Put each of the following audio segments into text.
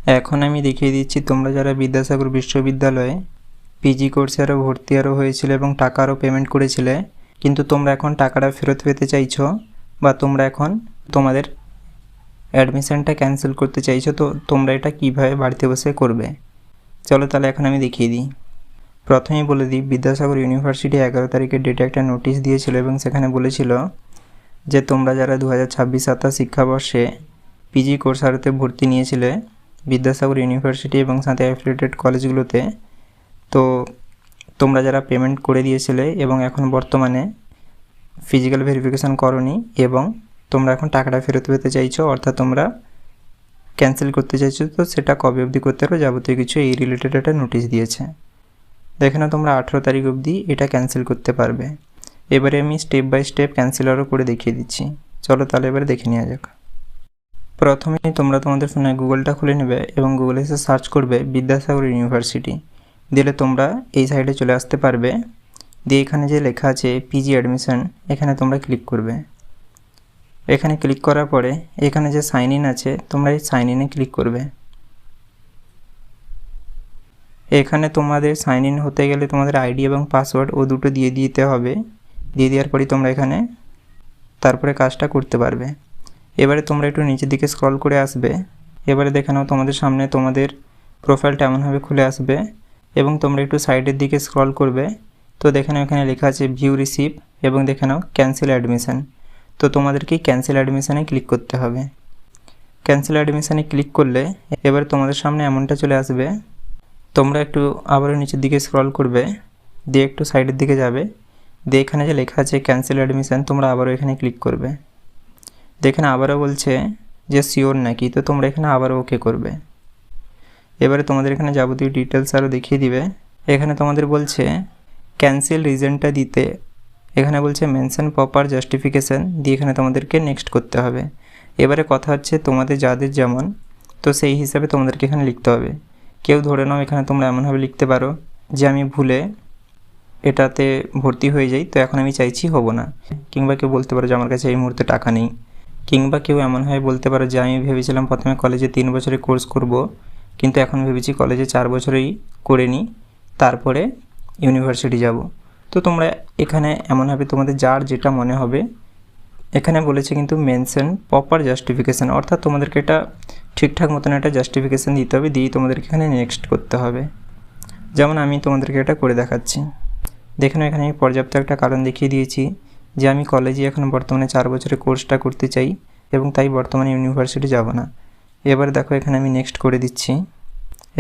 এখন আমি দেখিয়ে দিচ্ছি তোমরা যারা বিদ্যাসাগর বিশ্ববিদ্যালয়ে পিজি কোর্সে আরও ভর্তি হয়েছিলে এবং টাকা আরও পেমেন্ট করেছিলে, কিন্তু তোমরা এখন টাকাটা ফেরত পেতে চাইছো বা তোমরা এখন তোমাদের অ্যাডমিশনটা ক্যান্সেল করতে চাইছো। তো তোমরা এটা কীভাবে বাড়িতে বসে করবে, চলো তাহলে এখন আমি দেখিয়ে দিই। প্রথমেই বলে দিই, বিদ্যাসাগর ইউনিভার্সিটি 11 তারিখের ডেটে একটা নোটিশ দিয়েছিল এবং সেখানে বলেছিল যে তোমরা যারা 2026-27 শিক্ষাবর্ষে পিজি কোর্স আরতে ভর্তি নিয়েছিলে বিদ্যাসাগর ইউনিভার্সিটি এবং সাথে অ্যাফিলিয়েটেড কলেজগুলোতে, তো তোমরা যারা পেমেন্ট করে দিয়েছিলে এবং এখন বর্তমানে ফিজিক্যাল ভেরিফিকেশান করোনি এবং তোমরা এখন টাকাটা ফেরত পেতে চাইছো, অর্থাৎ তোমরা ক্যান্সেল করতে চাইছো, তো সেটা কবে অবধি করতে পারো যাবতীয় কিছু এই রিলেটেড একটা নোটিশ দিয়েছে। দেখে না, তোমরা 18 তারিখ অবধি এটা ক্যান্সেল করতে পারবে। এবারে আমি স্টেপ বাই স্টেপ ক্যান্সেল আরও করে দেখিয়ে দিচ্ছি, চলো তাহলে এবারে দেখে নেওয়া যাক। প্রথমেই তোমরা তোমাদের ফোনে গুগলটা খুলে নেবে এবং গুগলে এসে সার্চ করবে বিদ্যাসাগর ইউনিভার্সিটি, দিলে তোমরা এই সাইডে চলে আসতে পারবে। দিয়ে এখানে যে লেখা আছে পিজি অ্যাডমিশন, এখানে তোমরা ক্লিক করবে। এখানে ক্লিক করার পরে এখানে যে সাইন ইন আছে, তোমরা এই সাইন ইনে ক্লিক করবে। এখানে তোমাদের সাইন ইন হতে গেলে তোমাদের আইডি এবং পাসওয়ার্ড ও দুটো দিয়ে দিতে হবে। দিয়ে দেওয়ার পরই তোমরা এখানে তারপরে কাজটা করতে পারবে। এবারে তোমরা একটু নিচের দিকে স্ক্রল করে আসবে। এবারে দেখে নাও তোমাদের সামনে তোমাদের প্রোফাইলটা এমনভাবে খুলে আসবে এবং তোমরা একটু সাইডের দিকে স্ক্রল করবে। তো দেখে নাও এখানে লেখা আছে ভিউ রিসিভ এবং দেখে নাও ক্যান্সেল অ্যাডমিশন। তো তোমাদেরকে ক্যান্সেল অ্যাডমিশানে ক্লিক করতে হবে। ক্যান্সেল অ্যাডমিশানে ক্লিক করলে এবার তোমাদের সামনে এমনটা চলে আসবে। তোমরা একটু আবারও নিচের দিকে স্ক্রল করবে, দিয়ে একটু সাইডের দিকে যাবে, দিয়ে এখানে যে লেখা আছে ক্যান্সেল অ্যাডমিশন, তোমরা আবারও এখানে ক্লিক করবে। দেখেন আবারও বলছে যে শিওর নাকি, তো তোমরা এখানে আবারও ওকে করবে। এবারে তোমাদের এখানে যাবতীয় ডিটেলস আরও দেখিয়ে দিবে। এখানে তোমাদের বলছে ক্যান্সেল রিজনটা দিতে, এখানে বলছে মেনশন প্রপার জাস্টিফিকেশান, দিয়ে এখানে তোমাদেরকে নেক্সট করতে হবে। এবারে কথা হচ্ছে তোমাদের যাদের যেমন, তো সেই হিসাবে তোমাদেরকে এখানে লিখতে হবে। কেউ ধরে নাও এখানে তোমরা এমনভাবে লিখতে পারো যে আমি ভুলে এটাতে ভর্তি হয়ে যাই, তো এখন আমি চাইছি হব না। কিংবা কেউ বলতে পারো যে আমার কাছে এই মুহূর্তে টাকা নেই। কিংবা কেউ এমনভাবে বলতে পারো যে আমি ভেবেছিলাম প্রথমে কলেজে 3 বছরের কোর্স করব, কিন্তু এখন ভেবেছি কলেজে 4 বছরেই করে নিই, তারপরে ইউনিভার্সিটি যাব। তো তোমরা এখানে এমনভাবে তোমাদের যার যেটা মনে হবে, এখানে বলেছে কিন্তু মেনশন প্রপার জাস্টিফিকেশান, অর্থাৎ তোমাদেরকে এটা ঠিকঠাক মতন একটা জাস্টিফিকেশান দিতে হবে, দিয়েই তোমাদেরকে এখানে নেক্সট করতে হবে। যেমন আমি তোমাদেরকে এটা করে দেখাচ্ছি। দেখুন এখানে আমি পর্যাপ্ত একটা কারণ দেখিয়ে দিয়েছি যে আমি কলেজে এখন বর্তমানে 4 বছরের কোর্সটা করতে চাই এবং তাই বর্তমানে ইউনিভার্সিটি যাব না। এবার দেখো এখানে আমি নেক্সট করে দিচ্ছি।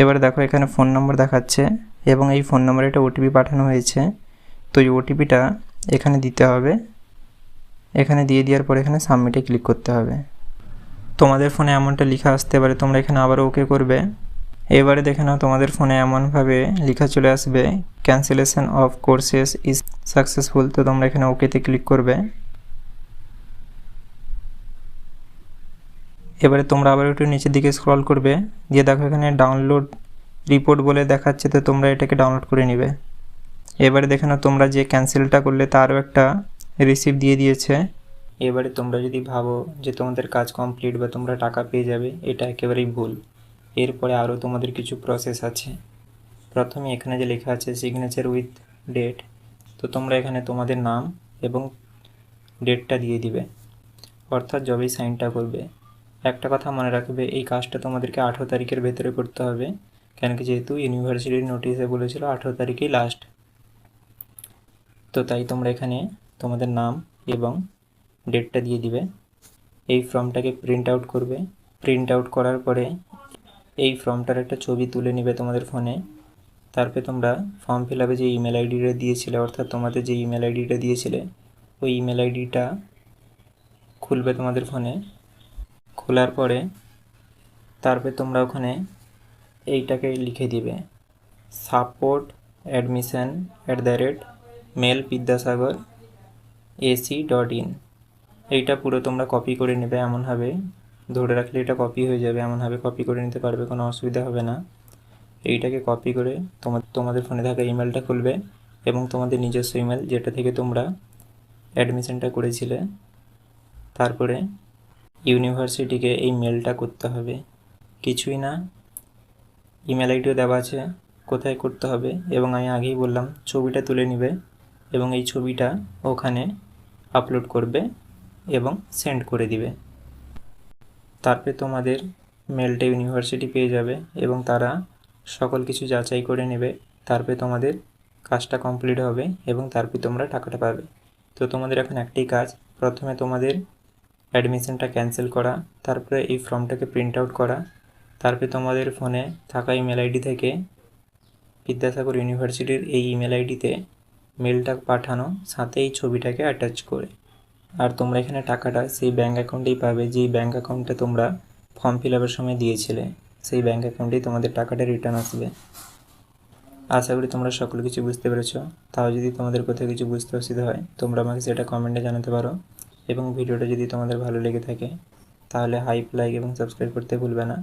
এবার দেখো এখানে ফোন নম্বর দেখাচ্ছে এবং এই ফোন নম্বরে একটা ওটিপি পাঠানো হয়েছে, তো এই ওটিপিটা এখানে দিতে হবে। এখানে দিয়ে দেওয়ার পর এখানে সাবমিটে ক্লিক করতে হবে। তোমাদের ফোনে এমনটা লেখা আসতে পারে, তোমরা এখানে আবার ওকে করবে। এবারে দেখে নাও তোমাদের ফোনে এমনভাবে লেখা চলে আসবে cancellation of courses is successful, তো তোমরা এখানে ওকেতে ক্লিক করবে। এবারে তোমরা আবার একটু নিচের দিকে স্ক্রল করবে, দিয়ে দেখো এখানে ডাউনলোড রিপোর্ট বলে দেখাচ্ছে, তো তোমরা এটাকে ডাউনলোড করে নেবে। এবারে দেখে নাও তোমরা যে ক্যান্সেলটা করলে তারও একটা রিসিপ্ট দিয়ে দিয়েছে। এবারে তোমরা যদি ভাবো যে তোমাদের কাজ কমপ্লিট বা তোমরা টাকা পেয়ে যাবে, এটা একেবারেই ভুল। এরপরে আরও তোমাদের কিছু প্রসেস আছে। প্রথমে এখানে যে লেখা আছে সিগনেচার উইথ ডেট, তো তোমরা এখানে তোমাদের নাম এবং ডেটটা দিয়ে দিবে, অর্থাৎ যবেই সাইনটা করবে। একটা কথা মনে রাখবে, এই কাজটা তোমাদেরকে 18 তারিখের ভেতরে করতে হবে, কেন কি যেহেতু ইউনিভার্সিটির নোটিশে বলেছিল 18 তারিখেই লাস্ট। তো তাই তোমরা এখানে তোমাদের নাম এবং ডেটটা দিয়ে দিবে। এই ফর্মটাকে প্রিন্ট আউট করবে। প্রিন্ট আউট করার পরে এই ফর্মটার একটা ছবি তুলে নেবে তোমাদের ফোনে। তারপরে তোমরা ফর্ম ফিল আপে যে ইমেল আইডিটা দিয়েছিলে, অর্থাৎ তোমাদের যে ইমেল আইডিটা দিয়েছিলে ওই ইমেল আইডিটা খুলবে তোমাদের ফোনে। খোলার পরে তারপরে তোমরা ওখানে এইটাকে লিখে দিবে support@mail.vidyasagor.ac.in। এইটা পুরো তোমরা কপি করে নেবে, এমনভাবে ধরে রাখলে এটা কপি হয়ে যাবে, এমনভাবে কপি করে নিতে পারবে, কোনো অসুবিধা হবে না। এইটাকে কপি করে তোমাদের ফোনে থাকা ইমেলটা খুলবে এবং তোমাদের নিজস্ব ইমেল যেটা থেকে তোমরা অ্যাডমিশনটা করেছিলে, তারপরে ইউনিভার্সিটিকে এই মেলটা করতে হবে। কিছুই না, ইমেল আইডিও দেওয়া আছে কোথায় করতে হবে, এবং আমি আগেই বললাম ছবিটা তুলে নেবে এবং এই ছবিটা ওখানে আপলোড করবে এবং সেন্ড করে দিবে। তারপরে তোমাদের মেলটা ইউনিভার্সিটি পেয়ে যাবে এবং তারা সকল কিছু যাচাই করে নেবে। তারপরে তোমাদের কাজটা কমপ্লিট হবে এবং তারপরে তোমরা টাকাটা পাবে। তো তোমাদের এখন একটাই কাজ, প্রথমে তোমাদের অ্যাডমিশনটা ক্যান্সেল করা, তারপরে এই ফর্মটাকে প্রিন্ট আউট করা, তারপরে তোমাদের ফোনে থাকা ইমেল আইডি থেকে বিদ্যাসাগর ইউনিভার্সিটির এই ইমেল আইডিতে মেলটা পাঠানো, সাথে এই ছবিটাকে অ্যাটাচ করে। আর তোমরা এখানে টাকাটা সেই ব্যাঙ্ক অ্যাকাউন্টেই পাবে যেই ব্যাঙ্ক অ্যাকাউন্টে তোমরা ফর্ম ফিল আপের সময় দিয়েছিলে, সেই ব্যাঙ্ক অ্যাকাউন্টেই তোমাদের টাকাটা রিটার্ন আসবে। আশা করি তোমরা সকল কিছু বুঝতে পেরেছো। তাও যদি তোমাদের কোথাও কিছু বুঝতে অসুবিধা হয় তোমরা আমাকে সেটা কমেন্টে জানাতে পারো, এবং ভিডিওটা যদি তোমাদের ভালো লেগে থাকে তাহলে হাইপ, লাইক এবং সাবস্ক্রাইব করতে ভুলবে না।